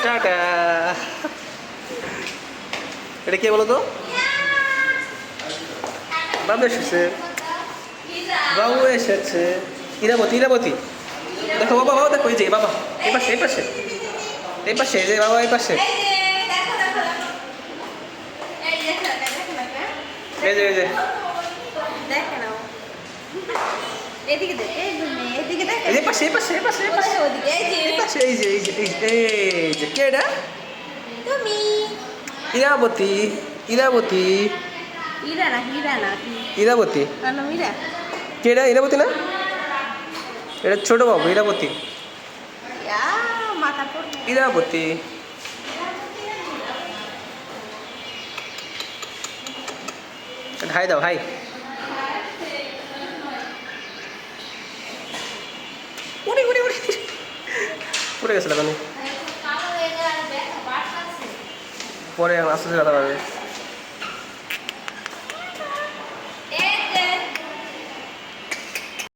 Tata. এটা কে বলো তো? বাবু এসেছে, বাবু এসেছে। ইরাবতী, ইরাবতী দেখো বাবা, বাবা দেখো, এই যে বাবা এই পাশে, এই পাশে, এই পাশে, এই যে বাবা এই পাশে, এই যে, এই যে, এই যে পাশে, এই পাশে, এই পাশে, এই পাশে, এই পাশে, এই যে, এই যে, এই যে কে এটা? ইরাবতী, ইরাবতী, ইরাবতী কে এটা? ইরাবতী না, এটা ছোট বাবু ইরাবতী, ইরাবতী। হাই দাও, হাই। উড়ি উড়ি উড়ি উড়ে গেছিল কেন? পরে আস্তে আস্তে কথা পারবে।